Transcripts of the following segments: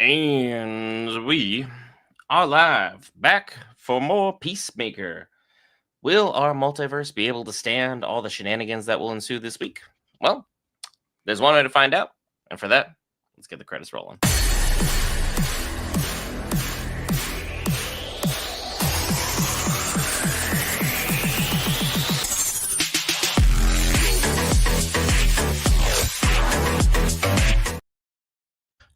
And we are live back for more Peacemaker. Will our multiverse be able to stand all the shenanigans that will ensue this week? Well, there's one way to find out. And for that, let's get the credits rolling.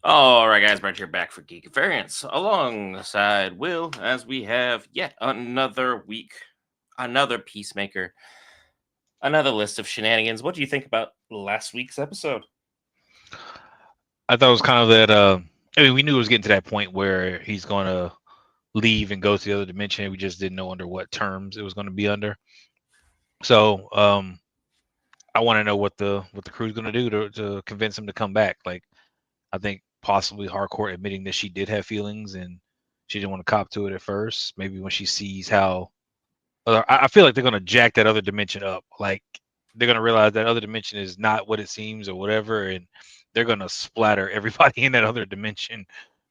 All right, guys, Brent here back for Geek Variants alongside Will as we have yet another week, another Peacemaker, another list of shenanigans. What do you think about last week's episode? I thought it was kind of that. I mean, we knew it was getting to that point where he's going to leave and go to the other dimension. We just didn't know under what terms it was going to be under. So I want to know what the crew's going to do to convince him to come back. Like, I think possibly Hardcore admitting that she did have feelings and she didn't want to cop to it at first. Maybe when she sees how, I feel like they're going to jack that other dimension up. Like they're going to realize that other dimension is not what it seems or whatever, and they're going to splatter everybody in that other dimension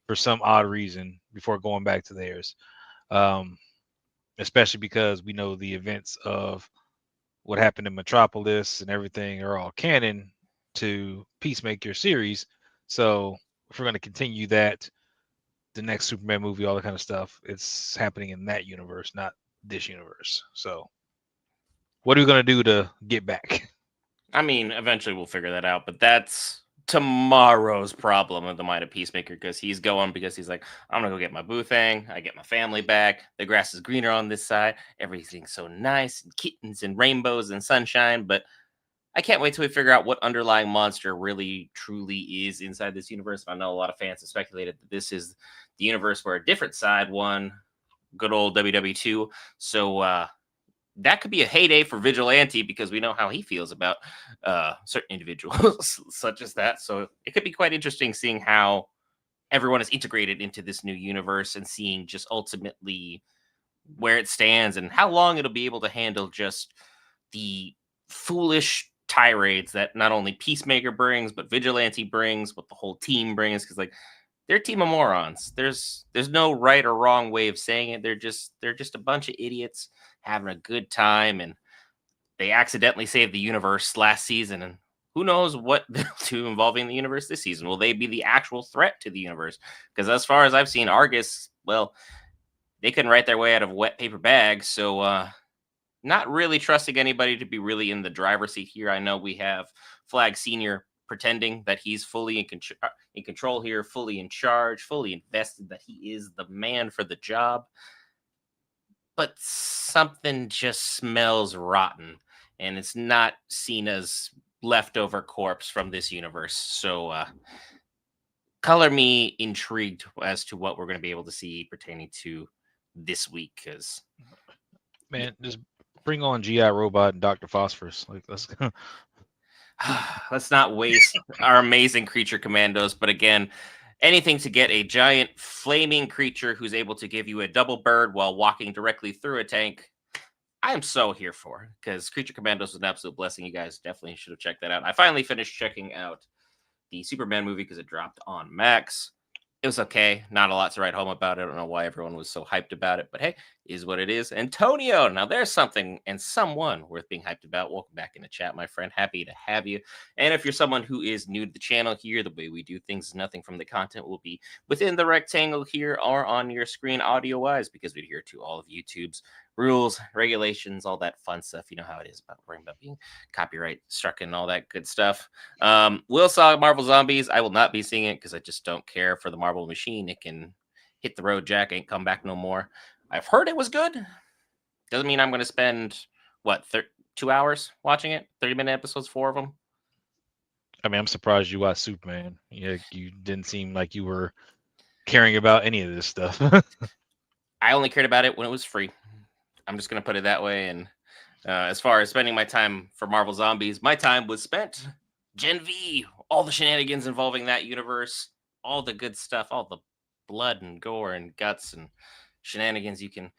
for some odd reason before going back to theirs. Um, Especially because we know the events of what happened in Metropolis and everything are all canon to Peacemaker series. So if we're going to continue that, the next Superman movie, all that kind of stuff, it's happening in that universe, not this universe. So what are we going to do to get back? I mean, eventually we'll figure that out, but that's tomorrow's problem of the Might of Peacemaker because he's going because he's like, I'm gonna go get my boo thing. I get my family back. The grass is greener on this side. Everything's so nice and kittens and rainbows and sunshine. But I can't wait till we figure out what underlying monster really truly is inside this universe. I know a lot of fans have speculated that this is the universe where a different side won good old WW2. So that could be a heyday for Vigilante because we know how he feels about certain individuals such as that. So it could be quite interesting seeing how everyone is integrated into this new universe and seeing just ultimately where it stands and how long it'll be able to handle just the foolish tirades that not only Peacemaker brings, but Vigilante brings, what the whole team brings. Because like they're a team of morons. There's no right or wrong way of saying it. They're just a bunch of idiots having a good time, and they accidentally saved the universe last season. And who knows what they'll do involving the universe this season? Will they be the actual threat to the universe? Because as far as I've seen, Argus, well, they couldn't write their way out of a wet paper bag. So not really trusting anybody to be really in the driver's seat here. I know we have Flag Senior pretending that he's fully in control here, fully in charge, fully invested, that he is the man for the job. But something just smells rotten, and it's not seen as leftover corpse from this universe. So, color me intrigued as to what we're going to be able to see pertaining to this week, because Man, just bring on GI Robot and Dr. Phosphorus. Like let's go. let's not waste our amazing creature commandos. But again, anything to get a giant flaming creature who's able to give you a double bird while walking directly through a tank. I am so here for because Creature Commandos was an absolute blessing. You guys definitely should have checked that out. I finally finished checking out the Superman movie because it dropped on Max. It was okay. Not a lot to write home about it. I don't know why everyone was so hyped about it, but hey, is what it is. Antonio, now there's something and someone worth being hyped about. Welcome back in the chat, my friend. Happy to have you. And if you're someone who is new to the channel here, the way we do things, nothing from the content will be within the rectangle here or on your screen audio wise, because we adhere to all of YouTube's rules, regulations, all that fun stuff. You know how it is about worrying about being copyright struck and all that good stuff. Will saw Marvel Zombies. I will not be seeing it because I just don't care for the Marvel machine. It can hit the road, Jack. Ain't come back no more. I've heard it was good. Doesn't mean I'm going to spend what 2 hours watching it. 30-minute episodes, 4 of them. I mean, I'm surprised you watched Superman. Yeah, you didn't seem like you were caring about any of this stuff. I only cared about it when it was free. I'm just going to put it that way. And as far as spending my time for Marvel Zombies, my time was spent Gen V, all the shenanigans involving that universe, all the good stuff, all the blood and gore and guts and shenanigans you can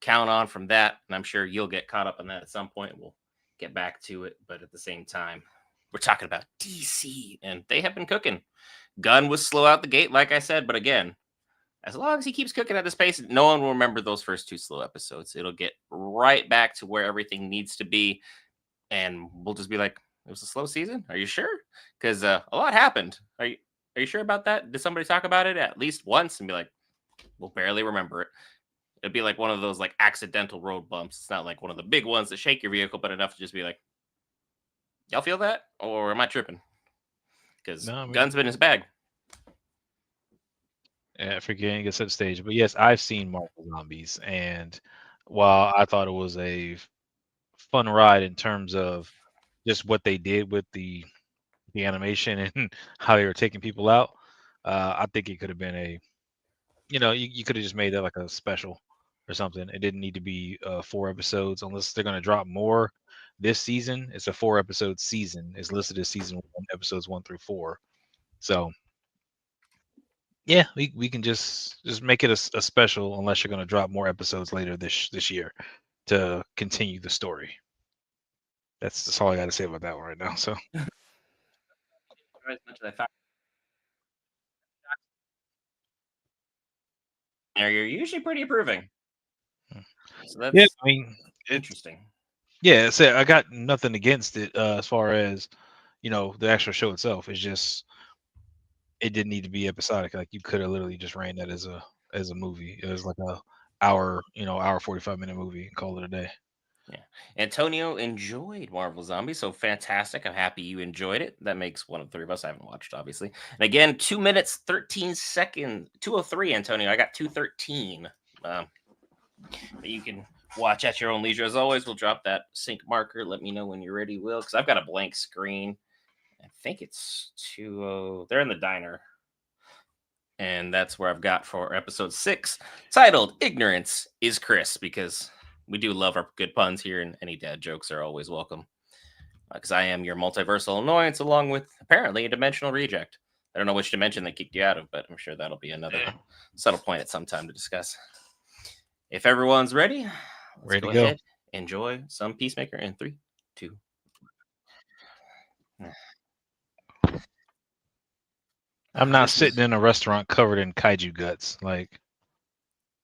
count on from that. And I'm sure you'll get caught up on that at some point. We'll get back to it. But at the same time, we're talking about DC, and they have been cooking. Gunn was slow out the gate, like I said, but again, as long as he keeps cooking at this pace, no one will remember those first two slow episodes. It'll get right back to where everything needs to be, and we'll just be like, "It was a slow season. Are you sure?" Because a lot happened. Are you sure about that? Did somebody talk about it at least once and be like, "We'll barely remember it." It'd be like one of those like accidental road bumps. It's not like one of the big ones that shake your vehicle, but enough to just be like, "Y'all feel that?" Or am I tripping? Because No, I mean, Gunn's been his bag. yeah, forgetting at such stage. But yes, I've seen Marvel Zombies, and while I thought it was a fun ride in terms of just what they did with the animation and how they were taking people out, I think it could have been a, you could have just made that like a special or something. It didn't need to be 4 episodes unless they're going to drop more this season. It's a 4 episode season. It's listed as season one, episodes 1 through 4. So yeah, we can just make it a special unless you're going to drop more episodes later this year to continue the story. That's all I got to say about that one right now. So As much as I thought, you're usually pretty approving. mm. So Yeah, that's I mean, it's interesting. yeah. So I got nothing against it as far as the actual show itself. It's just it didn't need to be episodic. Like you could have literally just ran that as a movie. It was like a hour 45-minute movie and call it a day. Yeah. Antonio enjoyed Marvel Zombies, so fantastic. I'm happy you enjoyed it. That makes one of the three of us. I haven't watched, obviously. And again, 2 minutes, 13 seconds, 2:03, Antonio. I got 2:13. Um, but you can watch at your own leisure. As always, we'll drop that sync marker. Let me know when you're ready, Will, because I've got a blank screen. I think it's 2. They're in the diner. And that's where I've got for episode 6, titled Ignorance is Chris, because we do love our good puns here, and any dad jokes are always welcome. Because I am your multiversal annoyance, along with apparently a dimensional reject. I don't know which dimension they kicked you out of, but I'm sure that'll be another subtle point at some time to discuss. If everyone's ready, let's Ready to go go. ahead, enjoy some Peacemaker in 3, 2. I'm not This sitting is. in a restaurant covered in kaiju guts. Like,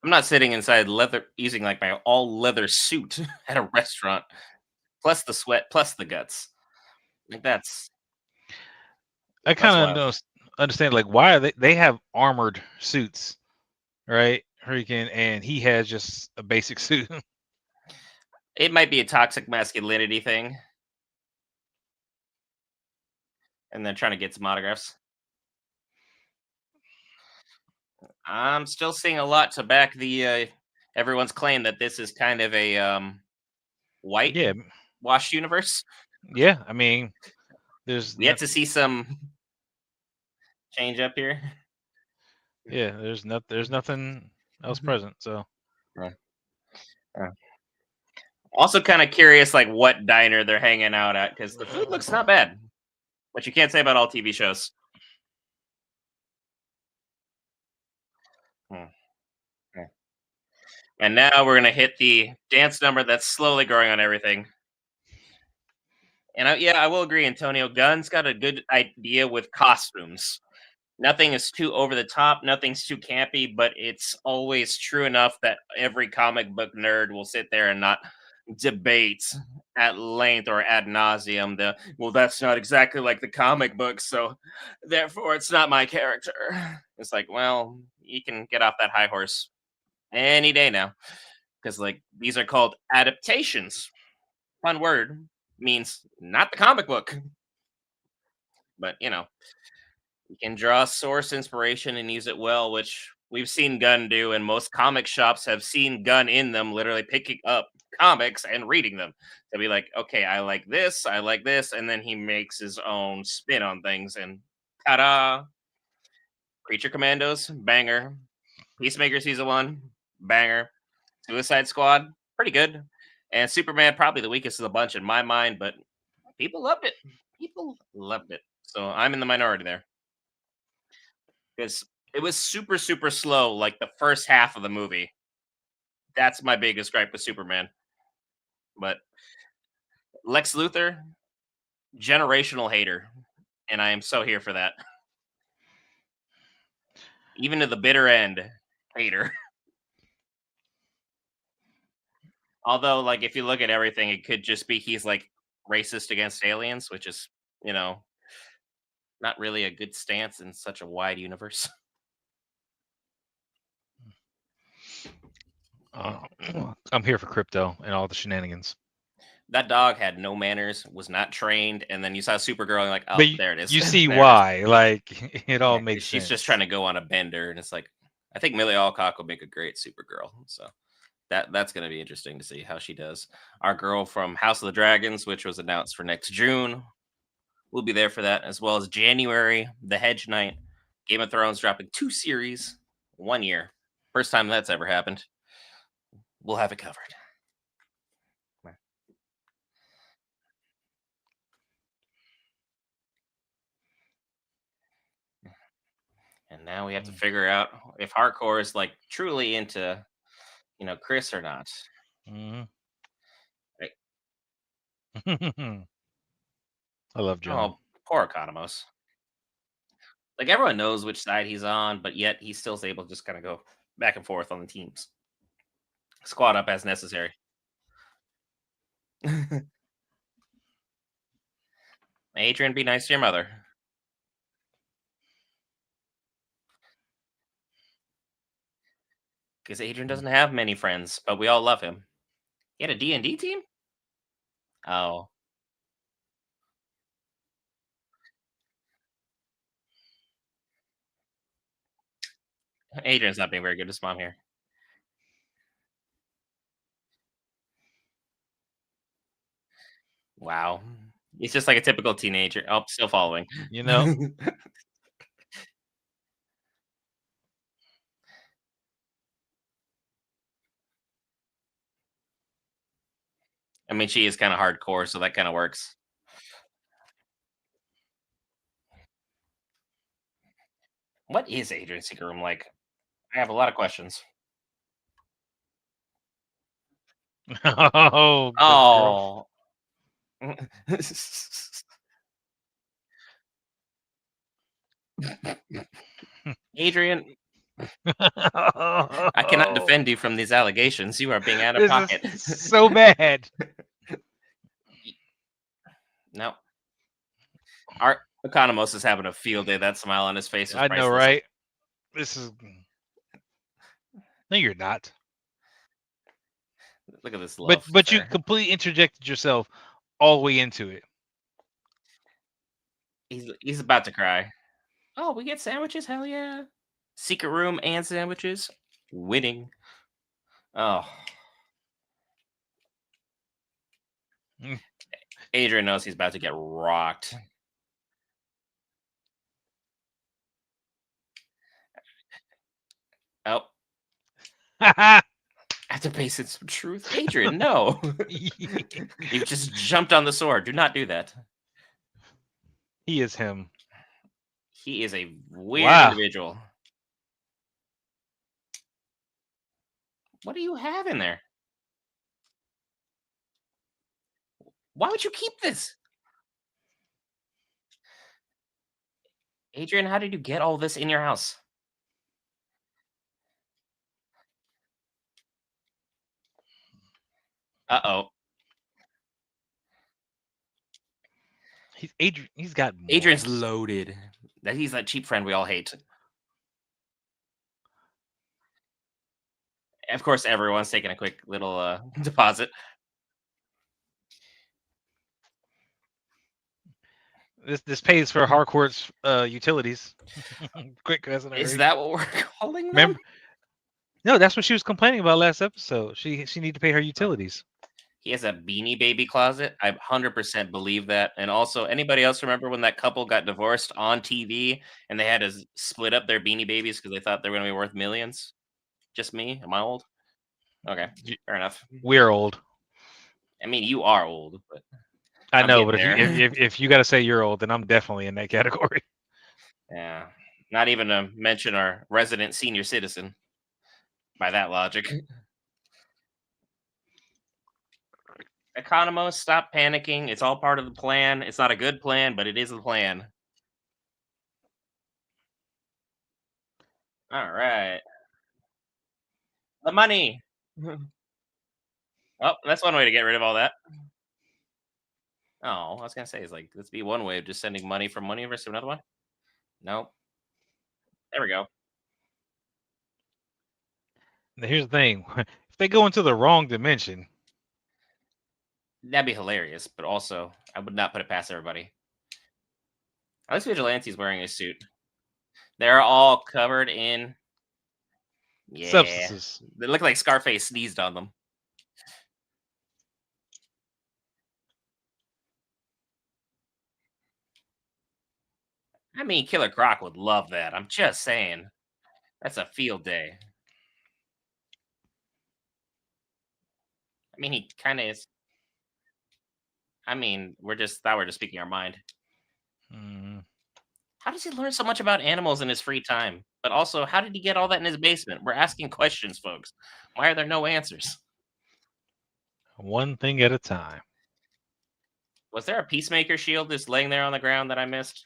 I'm not sitting inside leather using like my all leather suit at a restaurant, plus the sweat, plus the guts. Like I that's kind wild. of understand, like, why are they have armored suits, right? Hurricane, and he has just a basic suit. It might be a toxic masculinity thing, and then trying to get some autographs. I'm still seeing a lot to back the everyone's claim that this is kind of a white Yeah, washed universe. yeah. I mean, there's We had not, to see some change up here. yeah, there's nothing else present. So Yeah. Yeah. Also, kind of curious, like what diner they're hanging out at, because the food looks not bad, but you can't say about all TV shows. Hmm. Yeah. And now we're gonna hit the dance number that's slowly growing on everything. And yeah, I will agree, Antonio. Gunn's got a good idea with costumes. Nothing is too over the top, nothing's too campy, but it's always true enough that every comic book nerd will sit there and not debate at length or ad nauseum the well, that's not exactly like the comic book, so therefore it's not my character. It's like, well, you can get off that high horse any day now. Because like these are called adaptations. Fun word means not the comic book, but you can draw source inspiration and use it well, which we've seen Gunn do, and most comic shops have seen Gunn in them, literally picking up comics and reading them to be like, okay, I like this, and then he makes his own spin on things, and ta-da! Creature Commandos, banger. Peacemaker season 1, banger. Suicide Squad, pretty good. And Superman, probably the weakest of the bunch in my mind, but people loved it. People loved it. So I'm in the minority there because it was super, super slow, like the first half of the movie. That's my biggest gripe with Superman. But Lex Luthor, generational hater. And I am so here for that. even to the bitter end, hater. Although, like, if you look at everything, it could just be he's like racist against aliens, which is, you know, not really a good stance in such a wide universe. Uh, I'm here for crypto and all the shenanigans. That dog had no manners, was not trained, and then you saw Supergirl and like, oh, But there it is. you see There it is. why. Like, it all Yeah, 'cause makes she's just trying sense. to go on a bender, and it's like, I think Millie Alcock will make a great Supergirl. So that's going to be interesting to see how she does. Our girl from House of the Dragons, which was announced for next June, we'll be there for that, as well as January, The Hedge Knight, Game of Thrones dropping 2 series, 1 year. First time that's ever happened. We'll have it covered. And now we have to figure out if hardcore is like truly into, Chris or not. Mm-hmm. Like, I love John. oh, poor Economos. Like everyone knows which side he's on, but yet he still's able to just kind of go back and forth on the teams. Squad up as necessary. Adrian, be nice to your mother. Because Adrian doesn't have many friends, but we all love him. He had a D&D team? Oh, Adrian's not being very good to his mom here. Wow. He's just like a typical teenager. Oh, still following. You know, I mean, she is kind of hardcore, so that kind of works. What is Adrian's secret room like? I have a lot of questions. oh, good girl. Oh. Adrian, I cannot defend you from these allegations. You are being out of This is pocket. so bad. No. Our Economos is having a field day. That smile on his face was I know, priceless. right? This is. No, you're not. Look at this But love you affair. completely interjected yourself all the way into it. He's about to cry. Oh, we get sandwiches? Hell yeah. Secret room and sandwiches. Winning. Oh, Mm. Adrian knows he's about to get rocked. Oh, I have to face in some truth. Adrian, no. You just jumped on the sword. Do not do that. He is him. He is a weird Wow. individual. What do you have in there? Why would you keep this? Adrian, how did you get all this in your house? Uh-oh. He's got Adrian's morals. loaded. That he's that cheap friend we all hate. Of course, everyone's taking a quick little deposit. This pays for Harcourt's utilities. Quick as an Is hurry. that what we're calling them? Remember? No, that's what she was complaining about last episode. She needed to pay her utilities. He has a Beanie Baby closet. I 100% believe that. And also, anybody else remember when that couple got divorced on TV and they had to split up their Beanie Babies because they thought they were going to be worth millions? Just me? Am I old? Okay, fair enough. We're old. I mean, you are old, but I I'm know, getting but there. if you got to say you're old, then I'm definitely in that category. Yeah. Not even to mention our resident senior citizen by that logic. Economos, stop panicking. It's all part of the plan. It's not a good plan, but it is the plan. All right. The money. Oh, that's one way to get rid of all that. Oh, I was gonna say is like let's be one way of just sending money from one universe to another one. Nope. There we go. Now, here's the thing: if they go into the wrong dimension, That'd be hilarious, but also I would not put it past everybody. At least Vigilante's wearing a suit. They're all covered in yeah. substances. They look like Scarface sneezed on them. I mean, Killer Croc would love that. I'm just saying. That's a field day. I mean, he kind of is. I mean, we're just speaking our mind. Mm, How does he learn so much about animals in his free time? But also, how did he get all that in his basement? We're asking questions, folks. Why are there no answers? one thing at a time. Was there a Peacemaker shield just laying there on the ground that I missed?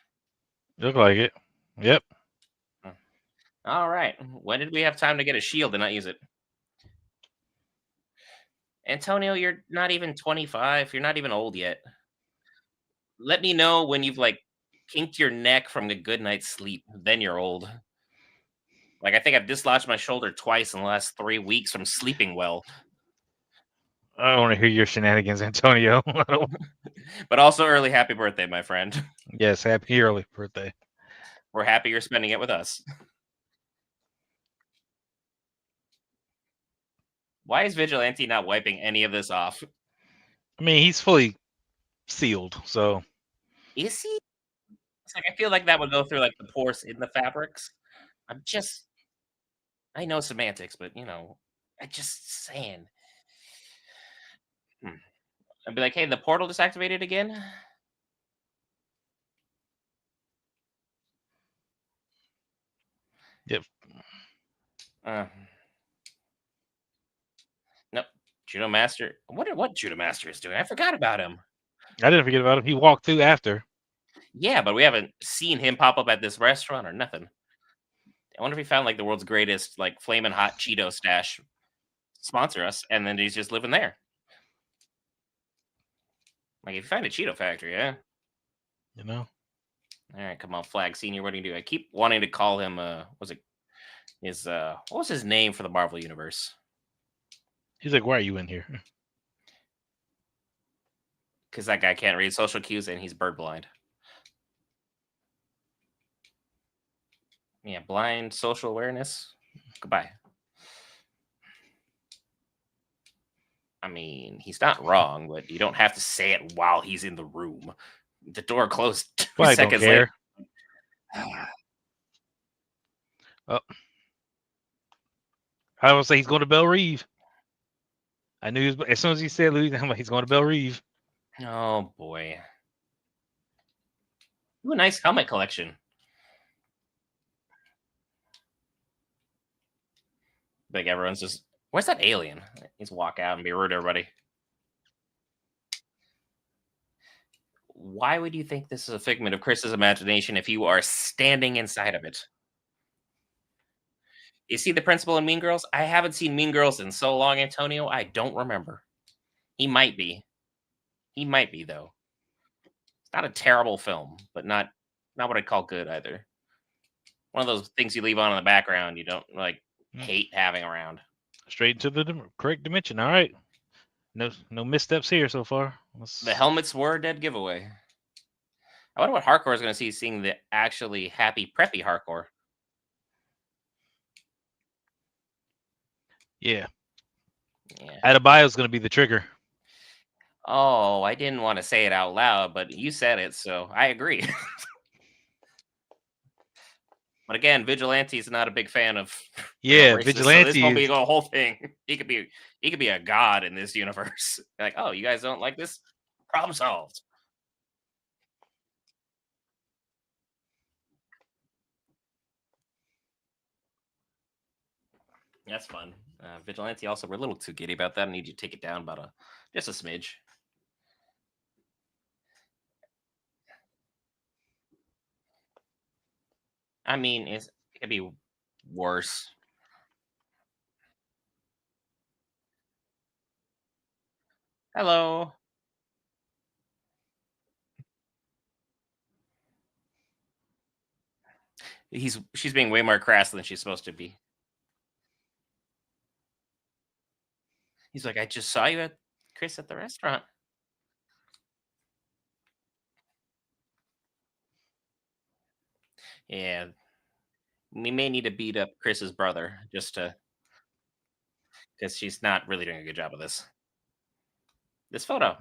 Look like it. Yep. Hmm. All right. When did we have time to get a shield and not use it? Antonio, you're not even 25. You're not even old yet. Let me know when you've like kinked your neck from a good night's sleep. Then you're old. Like I think I've dislodged my shoulder twice in the last 3 weeks from sleeping well. I don't want to hear your shenanigans, Antonio. But also early happy birthday, my friend. Yes, happy early birthday. We're happy you're spending it with us. Why is Vigilante not wiping any of this off? I mean, he's fully sealed, so Is he? It's like I feel like that would go through like the pores in the fabrics. I'm just I know semantics, but I just saying. Hmm. I'd be like, hey, the portal just activated again. yep. Uh, nope. Judo Master. I wonder what Judo Master is doing. I forgot about him. I didn't forget about him. He walked through after. Yeah, but we haven't seen him pop up at this restaurant or nothing. I wonder if he found like the world's greatest like flaming hot Cheeto stash sponsor us, and then he's just living there. Like if you find a Cheeto factory, yeah. You know, All right, come on, Flag Senior. What do you do? I keep wanting to call him. Was it his? What was his name for the Marvel universe? he's like, "Why are you in here?" Because that guy can't read social cues and he's bird blind. Yeah, blind social awareness. Goodbye. I mean, he's not wrong, but you don't have to say it while he's in the room. The door closed 2 Flag don't seconds later. care. Oh, I would say he's going to Belle Reeve. I knew he was, as soon as he said Louisiana, I'm like, he's going to Belle Reeve. Oh boy. Ooh, a nice helmet collection. Like everyone's just, where's that alien? He's walk out and be rude to everybody. Why would you think this is a figment of Chris's imagination if you are standing inside of it? You see the principal in Mean Girls? I haven't seen Mean Girls in so long, Antonio. I don't remember. He might be. He might be though. It's not a terrible film, but not what I'd call good either. One of those things you leave on in the background you don't like Mm, hate having around. straight into the correct dimension. All right. No missteps here so far. The helmets were a dead giveaway. I wonder what hardcore is going to see seeing the actually happy preppy hardcore. Yeah. Yeah. Adebayo is going to be the trigger. Oh, I didn't want to say it out loud, but you said it, so I agree. But again, Vigilante is not a big fan of Yeah, racist, so this Vigilante won't be is. the whole thing. He could be a god in this universe. Like, oh, you guys don't like this? Problem solved. That's fun. Vigilante also, we're a little too giddy about that. I need you to take it down about just a smidge. I mean, it could be Worse. Hello. She's being way more crass than she's supposed to be. He's like, I just saw you at Chris at the restaurant. Yeah, we may need to beat up Chris's brother just to because she's not really doing a good job of this. This photo.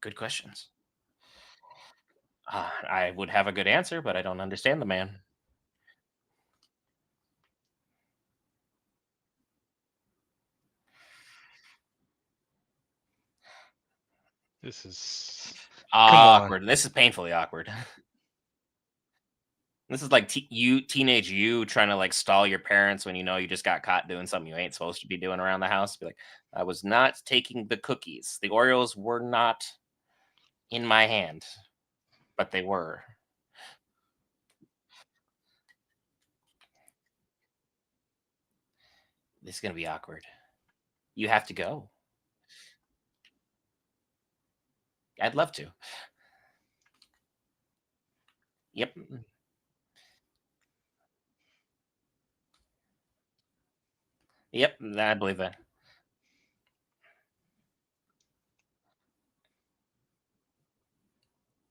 Good questions. I would have a good answer, but I don't understand the man. This is come on. Awkward. This is painfully awkward. This is like teenage you trying to like stall your parents when you know you just got caught doing something you ain't supposed to be doing around the house. Be like, I was not taking the cookies. The Oreos were not in my hand, but they were. This is gonna be awkward. You have to go. I'd love to. Yep. Yep. I believe that.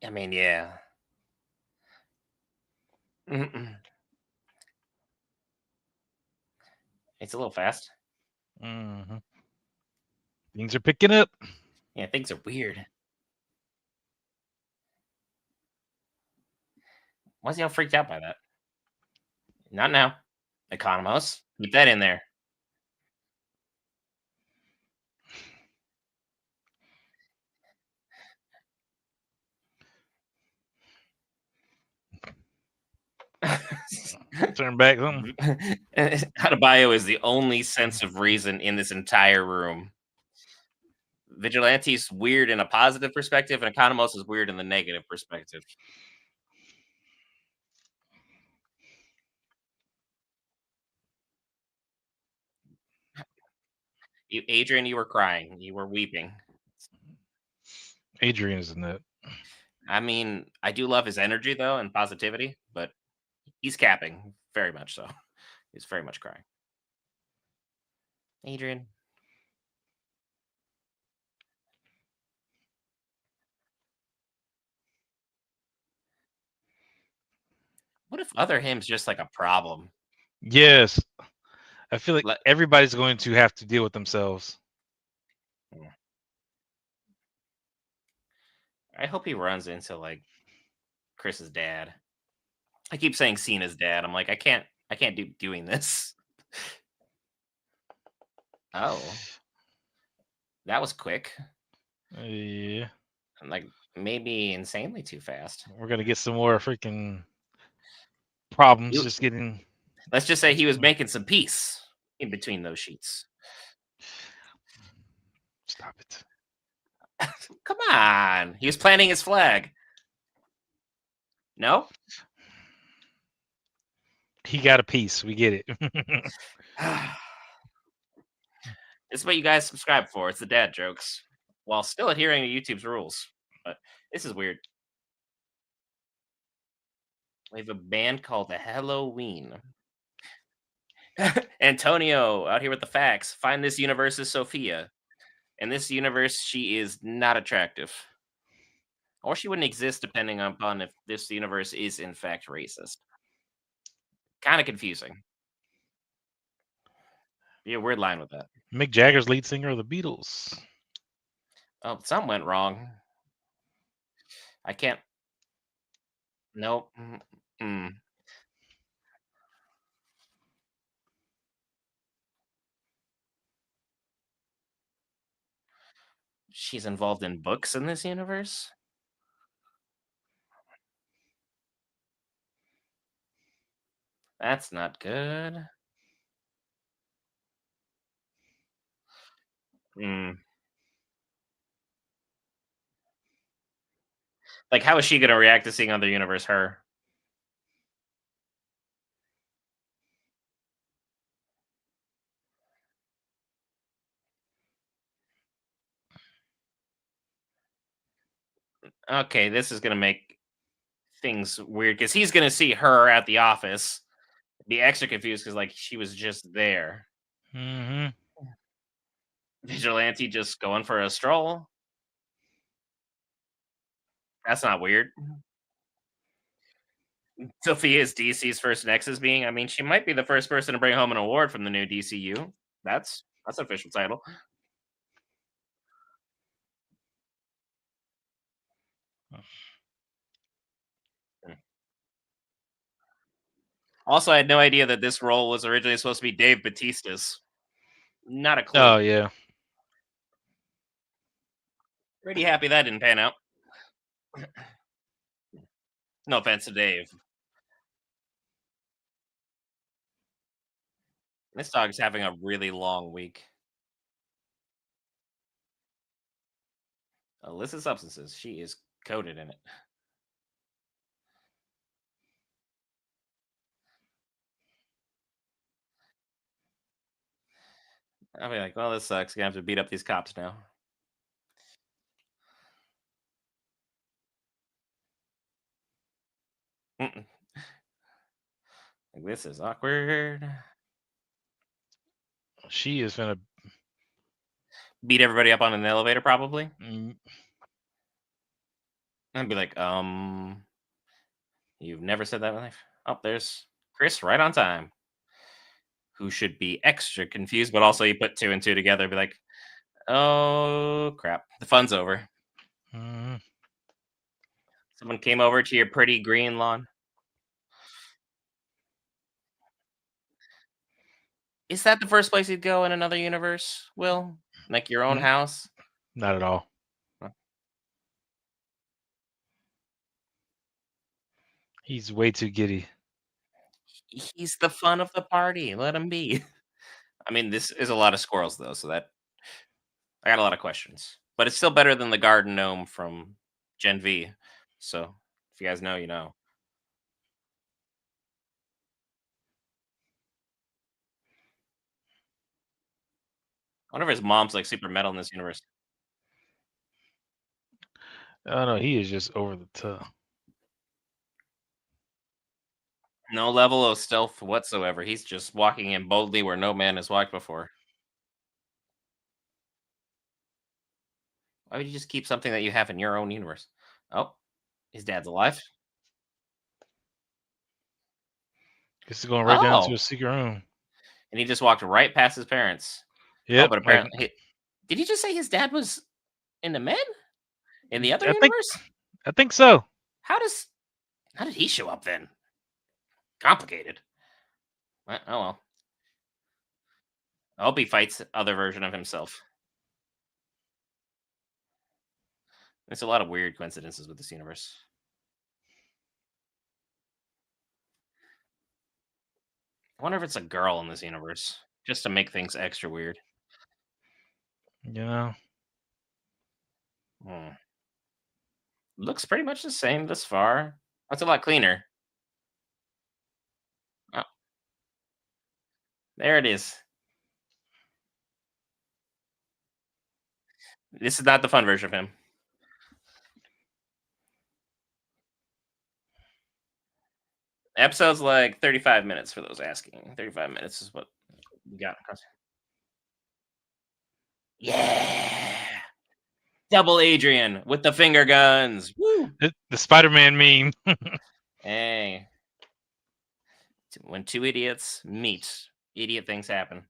I mean, yeah. Mm-mm. It's a little fast. Mhm. Things are picking up. Yeah, things are weird. Why is he all freaked out by that? Not now. Economos. Keep that in there. Turn back something. Adebayo is the only sense of reason in this entire room. Vigilante's weird in a positive perspective, and Economos is weird in the negative perspective. Adrian, you were crying. You were weeping. Adrian is in that. I mean, I do love his energy though and positivity, but he's capping very much so. He's very much crying. Adrian, what if other him's just like a problem? Yes. I feel like Let, everybody's going to have to deal with themselves. I hope he runs into like Chris's dad. I keep saying Cena's dad. I'm like, I can't do doing this. Oh, that was quick. Yeah. And like maybe insanely too fast. We're gonna get some more freaking problems You- just getting Let's just say he was going. making some peace in between those sheets. Stop it. Come on. He was planting his flag. No? He got a piece. We get it. This is what you guys subscribe for. It's the dad jokes while still adhering to YouTube's rules. But this is weird. We have a band called the Halloween. Antonio out here with the facts. Find this universe is Sophia. In this universe, she is not attractive. Or she wouldn't exist depending upon if this universe is in fact racist. Kind of confusing. Yeah, weird line with that. Mick Jagger's lead singer of the Beatles. Oh, something went wrong. I can't. Nope. Mm. She's involved in books in this universe? That's not good. Mm. Like, how is she gonna react to seeing other universe her? Okay, this is gonna make things weird because he's gonna see her at the office, be extra confused because like she was just there. Hmm. Vigilante just going for a stroll. That's not weird. Sophia is DC's first Nexus being. I mean, she might be the first person to bring home an award from the new DCU. That's an official title. Hmm. Also, I had no idea that this role was originally supposed to be Dave Batista's. Not a clue. Oh yeah, Pretty happy that didn't pan out. No offense to Dave. This dog's having a really long week. Illicit substances. She is coated in it. I'll be like, well, this sucks. Gonna have to beat up these cops now. Mm-mm. Like, this is awkward. she is gonna. Beat everybody up on an elevator, probably. Mm, And be like, you've never said that in life. Oh, there's Chris right on time, who should be extra confused, but also you put two and two together, be like, oh crap, the fun's over. mm, Someone came over to your pretty green lawn. Is that the first place you'd go in another universe, Will? Like your own mm, house? not at all. Huh. He's way too giddy. He's the fun of the party. Let him be. I mean, this is a lot of squirrels though, so that I got a lot of questions. But it's still better than the garden gnome from Gen V. So if you guys know, you know. I wonder if his mom's like super metal in this universe. Oh no, he is just over the top. No level of stealth whatsoever. He's just walking in boldly where no man has walked before. Why would you just keep something that you have in your own universe? Oh, his dad's alive. This is going right down to a Oh, secret room. and he just walked right past his parents. Oh, Yep. but Like apparently, did he just say his dad was in the men in the other I think. universe? I think so. How does how did he show up then? Complicated. Oh well. I hope he fights other version of himself. There's a lot of weird coincidences with this universe. I wonder if it's a girl in this universe, just to make things extra weird. You know. Hmm. Looks pretty much the same this far. That's a lot cleaner. Oh, there it is. This is not the fun version of him. Episode's like 35 minutes for those asking. 35 minutes is what we got. Yeah. Double Adrian with the finger guns. Woo. The Spider-Man meme. Hey. When two idiots meet, idiot things happen.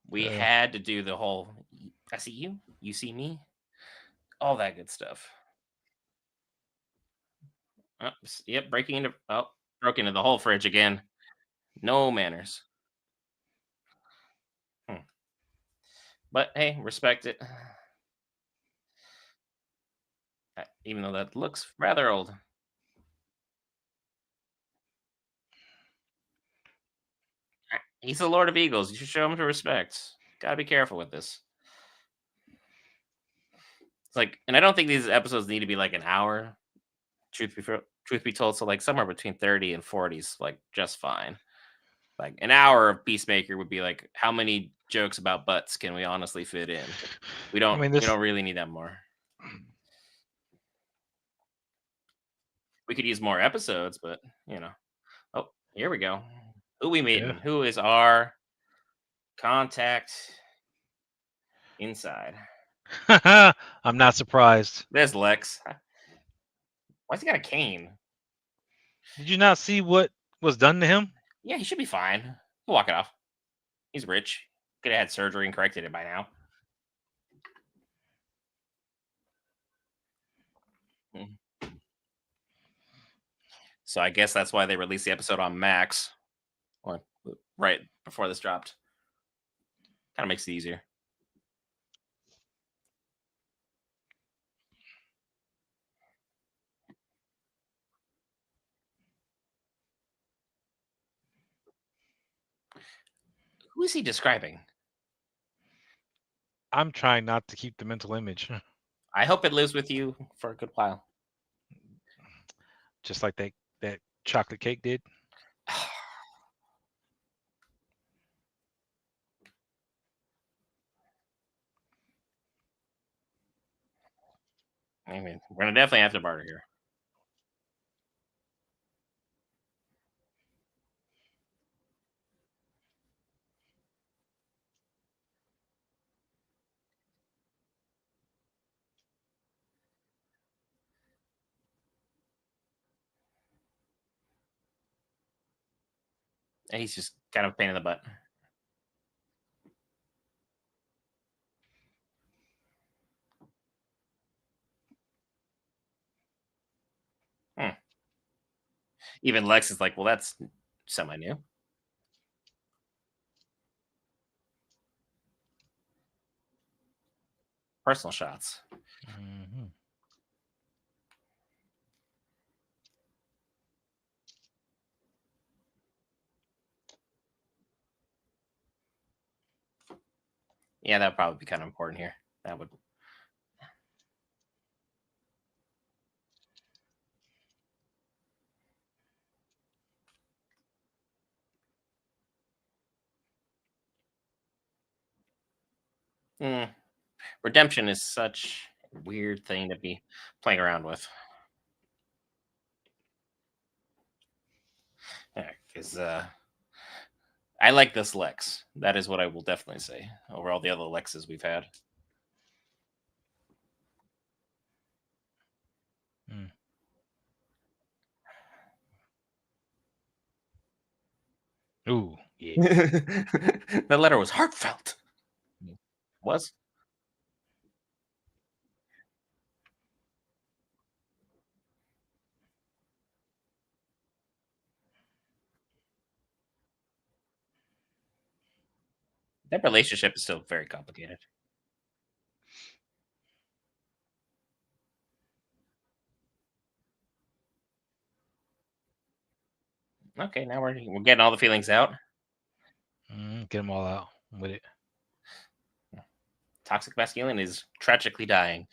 We uh, had to do the whole I see you, you see me, all that good stuff. Yep, breaking into broke into the whole fridge again. No manners. Hmm. But hey, respect it. Even though that looks rather old. He's the Lord of Eagles. You should show him to respect. Gotta be careful with this. It's like, and I don't think these episodes need to be like an hour. Truth be told, so like somewhere between 30 and 40 is like just fine. Like an hour of Peacemaker would be like, how many jokes about butts can we honestly fit in? We I don't mean, we this. don't really need that more. We could use more episodes, but you know. Oh, here we go. Who we Yeah. meeting? Who is our contact inside? I'm not surprised. There's Lex. Why's he got a cane? Did you not see what was done to him? Yeah, he should be fine. He'll walk it off. He's rich. Could have had surgery and corrected it by now. Mhm. So I guess that's why they released the episode on Max, or right before this dropped. Kind of makes it easier. Who is he describing? I'm trying not to keep the mental image, I hope it lives with you for a good while. just like that chocolate cake did. I mean, we're gonna definitely have to barter here. And he's just kind of a pain in the butt. Hmm. Even Lex is like, well, that's semi new. Personal shots. Hmm. Yeah, that'd probably be kind of important here. That would. Hmm. Redemption is such a weird thing to be playing around with. Yeah, because I like this Lex. That is what I will definitely say over all the other Lexes we've had. Mm. Ooh, yeah. The letter was heartfelt. Was that relationship is still very complicated. Okay, now we're getting all the feelings out. Get them all out with it. Toxic masculinity is tragically dying.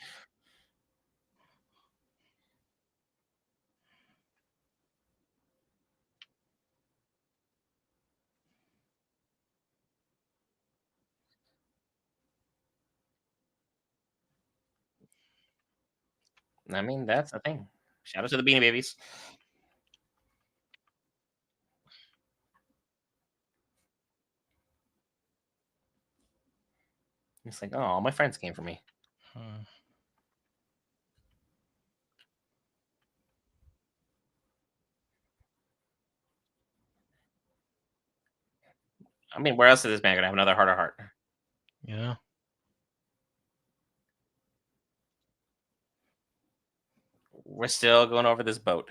I mean, that's the thing. Shout out to the Beanie Babies. It's like, oh, all my friends came for me. Mm. I mean, where else is this man gonna have another heart to heart? Yeah. We're still going over this boat.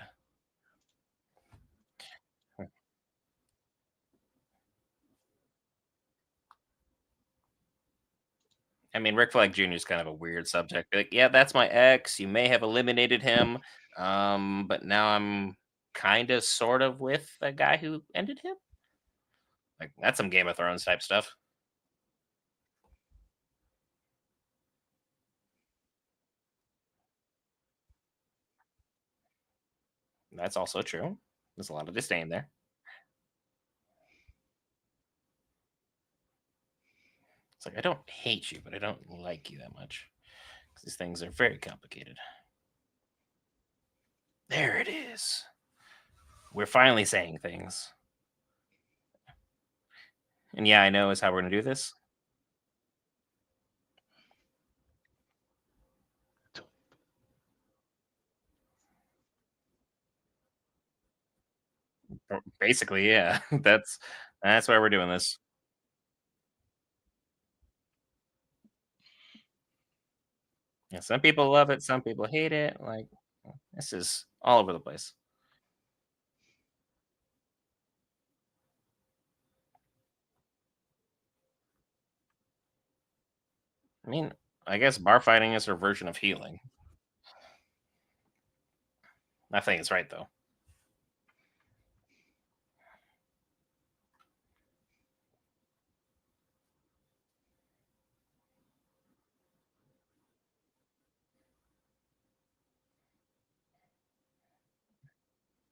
I mean, Rick Flag Jr. is kind of a weird subject. Like, yeah, that's my ex. You may have eliminated him, but now I'm kind of, sort of with the guy who ended him. Like that's some Game of Thrones type stuff. That's also true. There's a lot of disdain there. It's like I don't hate you, but I don't like you that much. 'Cause these things are very complicated. There it is. We're finally saying things. And yeah, I know is how we're gonna do this. Basically, yeah. That's why we're doing this. Yeah, some people love it, some people hate it. Like this is all over the place. I mean, I guess bar fighting is her version of healing. I think it's right though.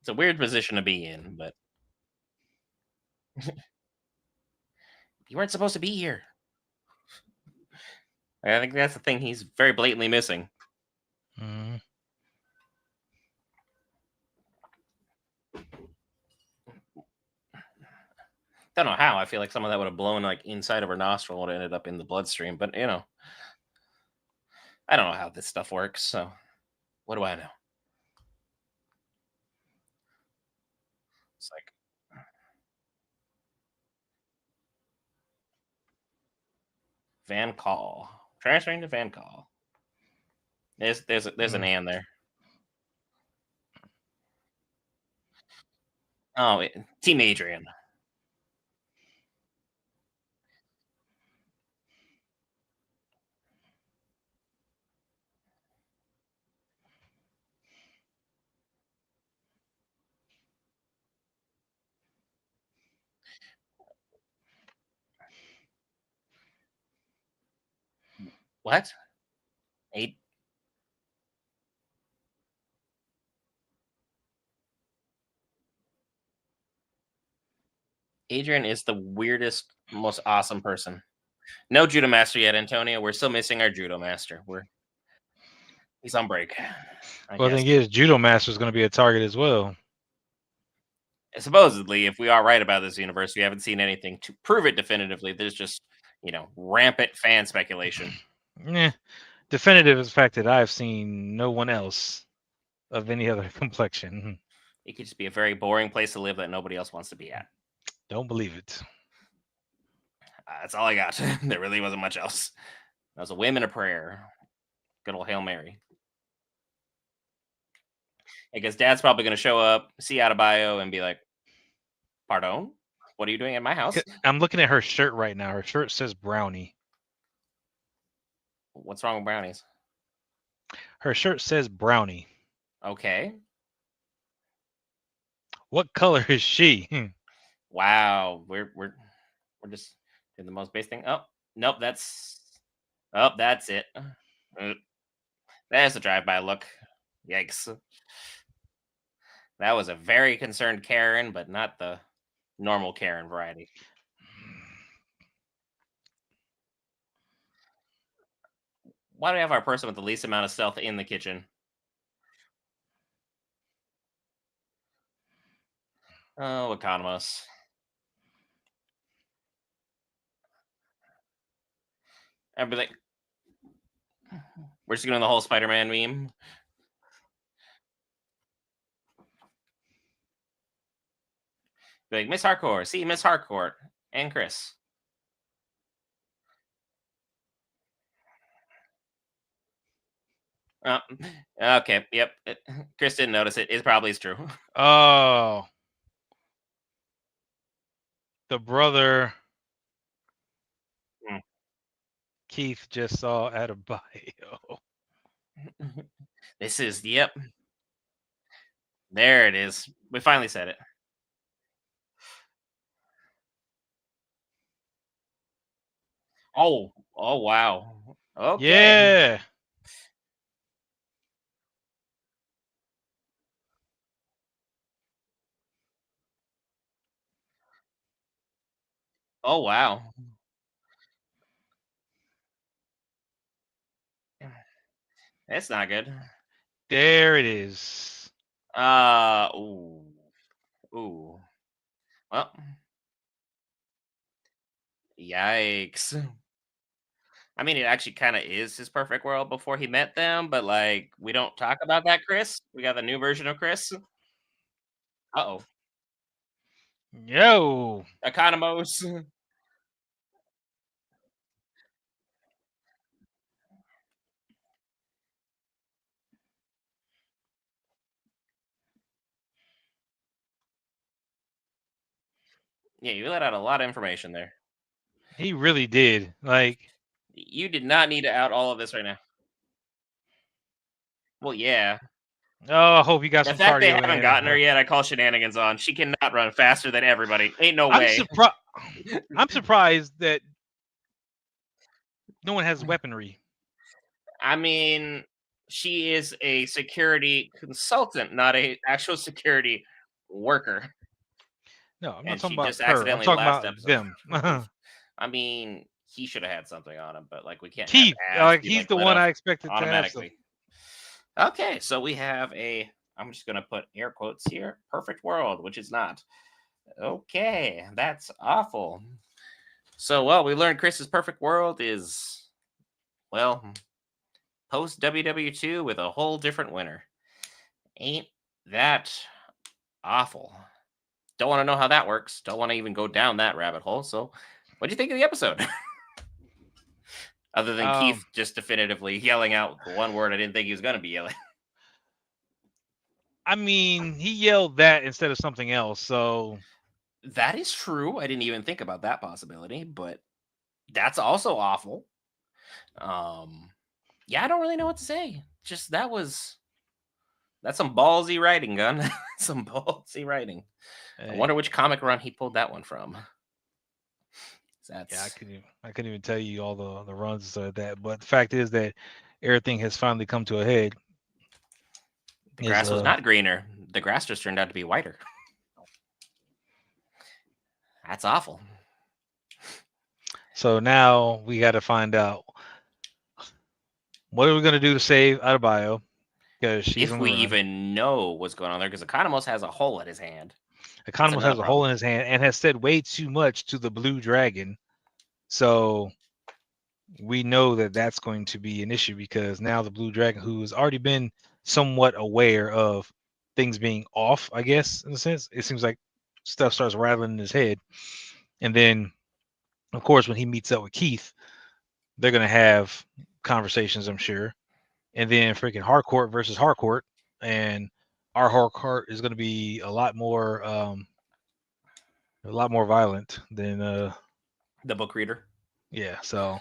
It's a weird position to be in, but you weren't supposed to be here. I think that's the thing he's very blatantly missing. Mhm. Don't know how. I feel like some of that would have blown like inside of her nostril and ended up in the bloodstream. But I don't know how this stuff works. So what do I know? It's like Van Call. Transferring to Van Call. There's an Mm. and there. Oh, Team Adrian. What? Ad- Adrian is the weirdest, most awesome person. No judo master yet, Antonio. We're still missing our judo master. He's on break, I Well, the guess. thing is, Judo Master is going to be a target as well. Supposedly, if we are right about this universe, we haven't seen anything to prove it definitively. There's just rampant fan speculation. Yeah, definitive is the fact that I've seen no one else of any other complexion. It could just be a very boring place to live that nobody else wants to be at. Don't believe it. That's all I got. There really wasn't much else. That was a whim and a prayer. Good old Hail Mary. I guess Dad's probably going to show up, see Adebayo, and be like, "Pardon? What are you doing at my house? I'm looking at her shirt right now. Her shirt says brownie. What's wrong with brownies?" Her shirt says brownie. Okay. What color is she? Wow. We're just doing the most basic thing. Oh, nope. That's it. Uh, There's a drive-by look. Yikes. That was a very concerned Karen, but not the normal Karen variety. Why do we have our person with the least amount of stealth in the kitchen? Oh, economos. I'd be like, we're just doing the whole Spider-Man meme. Be like, Miss Harcourt, see Miss Harcourt and Chris. Uh, okay, yep. Chris didn't notice it. It probably is true. Oh, the brother Mm. Keith just saw at a bio. This is, yep. There it is. We finally said it. Oh wow. Okay. Yeah. Oh wow. That's not good. There it is. Ooh. Ooh. Well, yikes. I mean, it actually kind of is his perfect world before he met them, but like we don't talk about that, Chris. We got the new version of Chris. Uh-oh. Yo. Economos. Yeah, you let out a lot of information there. He really did. Like, You did not need to out all of this right now. Well, yeah. oh, I hope you got The some fact they cardio haven't in. gotten her yet, I call shenanigans on. She cannot run faster than everybody. Ain't no I'm way. surprised. I'm surprised that no one has weaponry. I mean, she is a security consultant, not a actual security worker. No, I'm not And talking she about just her. I'm accidentally talking last about episode. them. I mean, he should have had something on him, but like we can't have Keith, ads like be he's like the let one off I expected to have some. automatically. Okay, so we have a. I'm just gonna put air quotes here. Perfect world, which is not. Okay, that's awful. So well, we learned Chris's perfect world is well post WW2 with a whole different winner. Ain't that awful? Don't want to know how that works. Don't want to even go down that rabbit hole. So, what do you think of the episode? Other than Um, Keith just definitively yelling out the one word I didn't think he was going to be yelling. I mean, he yelled that instead of something else. So That is true. I didn't even think about that possibility, but that's also awful. Um, yeah, I don't really know what to say. Just that's some ballsy writing, gun. Some ballsy writing. I uh, wonder which comic run he pulled that one from. yeah, That's I couldn't even tell you all the runs and stuff like that. But the fact is that everything has finally come to a head. the Is grass was not greener. The grass just turned out to be whiter. That's awful. so now we got to find out what are we gonna do to save Adebayo because she's If on the we run. even know what's going on there, because Economos has a hole in his hand. That's Economos another has a hole problem. in his hand and has said way too much to the Blue Dragon. So we know that that's going to be an issue because now the Blue Dragon, who has already been somewhat aware of things being off, I guess, in a sense, it seems like stuff starts rattling in his head. And then, of course, when he meets up with Keith, they're going to have conversations, I'm sure. And then freaking Harcourt versus Harcourt. And our Harcourt is going to be a lot more violent than, The book reader. yeah. So,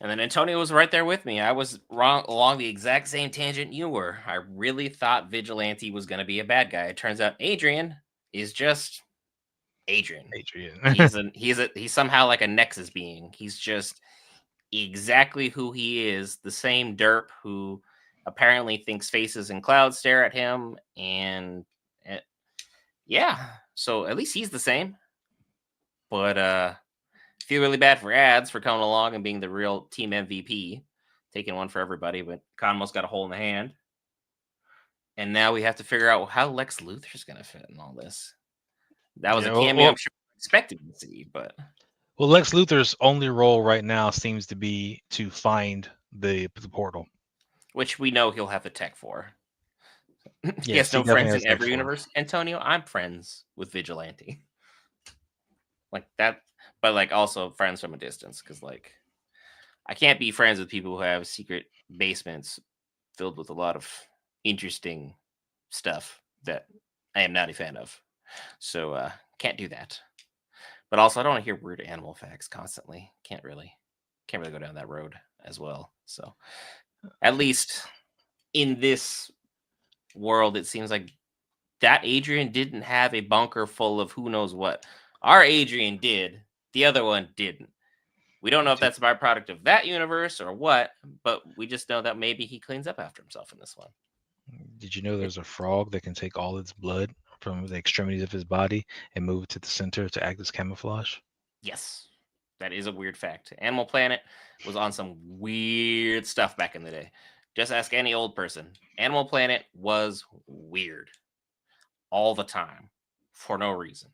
And then Antonio was right there with me. I was wrong along the exact same tangent you were. I really thought Vigilante was going to be a bad guy. It turns out Adrian is just Adrian. Adrian. He's somehow like a Nexus being. He's just exactly who he is. The same derp who apparently thinks faces and clouds stare at him, and yeah. So at least he's the same. But feel really bad for ads for coming along and being the real team MVP, taking one for everybody. But Conmo's got a hole in the hand, and now we have to figure out how Lex Luthor's going to fit in all this. That was Yeah. a cameo I'm sure expected to see, but Well, Lex Luthor's only role right now seems to be to find the portal. which we know he'll have the tech for. He Yes, has he no definitely friends has in tech every for. universe. Antonio, I'm friends with Vigilante. Like that, but like also friends from a distance because like I can't be friends with people who have secret basements filled with a lot of interesting stuff that I am not a fan of. So can't do that. But also I don't want to hear weird animal facts constantly. Can't really go down that road as well. So at least in this world, it seems like that Adrian didn't have a bunker full of who knows what. Our Adrian did. The other one didn't. We don't know if Did, that's a byproduct of that universe or what, but we just know that maybe he cleans up after himself in this one. did you know It, there's a frog that can take all its blood from the extremities of his body and move it to the center to act as camouflage? yes, that is a weird fact. Animal Planet was on some weird stuff back in the day. Just ask any old person. Animal Planet was weird all the time for no reason.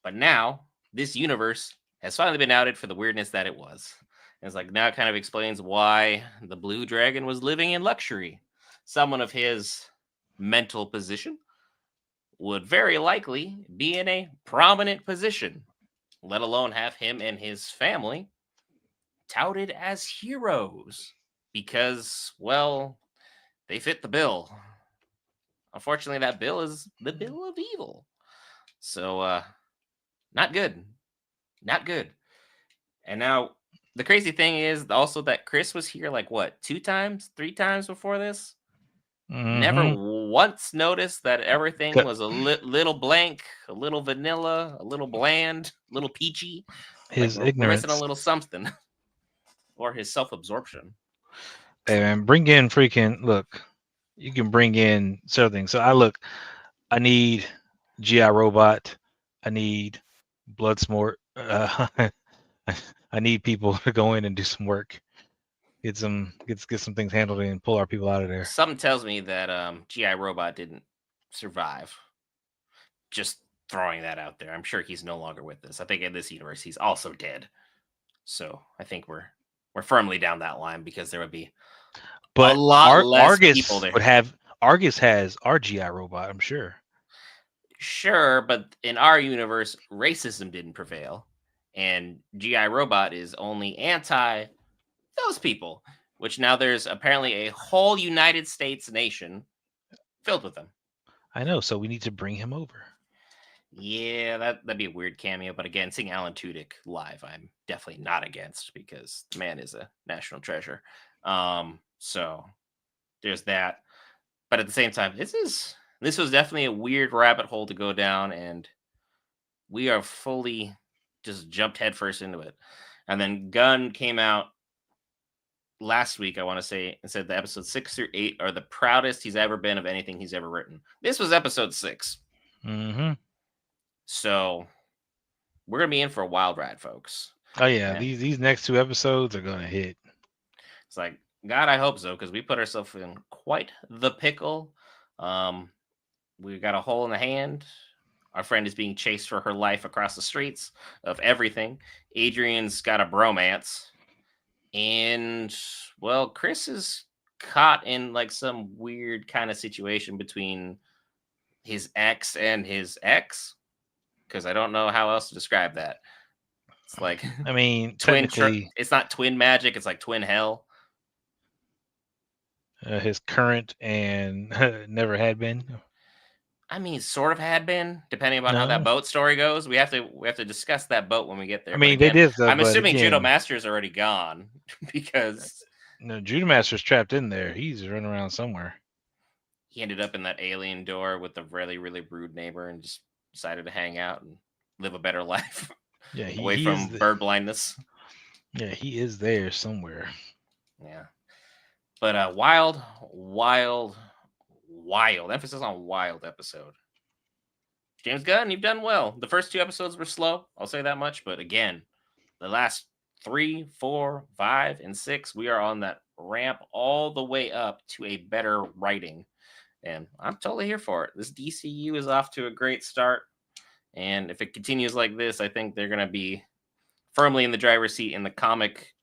But now this universe has finally been outed for the weirdness that it was. And it's like now it kind of explains why the blue dragon was living in luxury. Someone of his mental position would very likely be in a prominent position, let alone have him and his family touted as heroes because, well, they fit the bill. Unfortunately, that bill is the bill of evil. So, not good. Not good. And now the crazy thing is also that Chris was here like what, 2 times, 3 times before this? Never Mm-hmm. once noticed that everything was a little blank, a little vanilla, a little bland, a little peachy. Like His we're missing a ignorance. little something, or his self-absorption. And bring in freaking look. You can bring in certain things. So I need GI Robot. I need Bloodsport. I need people to go in and do some work. Get some things handled and pull our people out of there. Something tells me that GI Robot didn't survive. Just throwing that out there. I'm sure he's no longer with us. I think in this universe he's also dead. So I think we're firmly down that line because there would be a But lot less people there. Argus has our GI Robot, I'm sure. Sure, but in our universe, racism didn't prevail, and GI Robot is only anti those people. Which now there's apparently a whole United States nation filled with them. I know, so we need to bring him over. Yeah, that'd be a weird cameo, but again, seeing Alan Tudyk live, I'm definitely not against because the man is a national treasure. So there's that. But at the same time, this was definitely a weird rabbit hole to go down, and we are fully just jumped headfirst into it. And then Gunn came out last week, I want to say, and said the episode 6 through 8 are the proudest he's ever been of anything he's ever written. This was episode 6. Mm-hmm. So we're gonna be in for a wild ride, folks. Oh yeah, And these next 2 episodes are gonna hit. it's like, God, I hope so, because we put ourselves in quite the pickle. Um, we got a hole in the hand. Our friend is being chased for her life across the streets of everything. Adrian's got a bromance. And well, Chris is caught in like some weird kind of situation between his ex and his ex. Because I don't know how else to describe that. It's like I mean, technically, it's not twin magic, it's like twin hell. his current and never had been. I mean, sort of had been, depending upon how that No, boat story goes. We have to discuss that boat when we get there. I But mean they again, did stuff, I'm but assuming Judo again, Master's already gone because no, Judah Master's trapped in there. He's running around somewhere. he ended up in that alien door with a really, really rude neighbor and just decided to hang out and live a better life Yeah, away he is. from bird blindness. Yeah, he is there somewhere. Yeah. But wild, wild, wild. Emphasis on wild episode. James Gunn, you've done well. The first 2 episodes were slow. I'll say that much. But again, the last 3, 4, 5, and 6, we are on that ramp all the way up to a better writing. And I'm totally here for it. This DCU is off to a great start. And if it continues like this, I think they're going to be firmly in the driver's seat in the comic,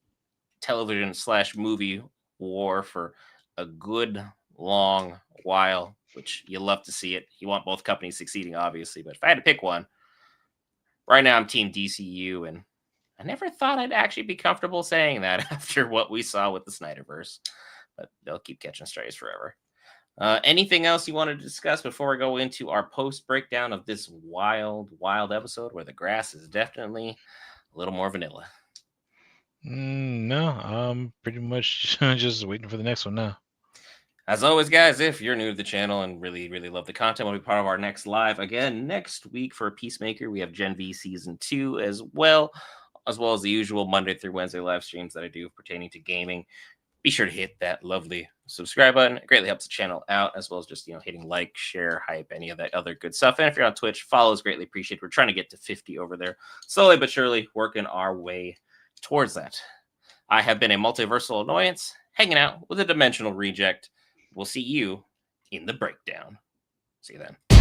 television / movie war for a good long while, which you love to see it. You want both companies succeeding, obviously. But if I had to pick one, right now I'm Team DCU, and I never thought I'd actually be comfortable saying that after what we saw with the Snyderverse. But they'll keep catching strays forever. Anything else you wanted to discuss before we go into our post breakdown of this wild, wild episode where the grass is definitely a little more vanilla? No, I'm pretty much just waiting for the next one now. As always, guys, if you're new to the channel and really, really love the content, will be part of our next live again next week for Peacemaker. We have Gen V Season 2 as well. as well as the usual Monday through Wednesday live streams that I do pertaining to gaming. Be sure to hit that lovely subscribe button. It greatly helps the channel out, as well as just, hitting like, share, hype, any of that other good stuff. And if you're on Twitch, follow is greatly appreciated. We're trying to get to 50 over there, slowly but surely working our way towards that. I have been a multiversal annoyance, hanging out with a dimensional reject. We'll see you in the breakdown. See you then.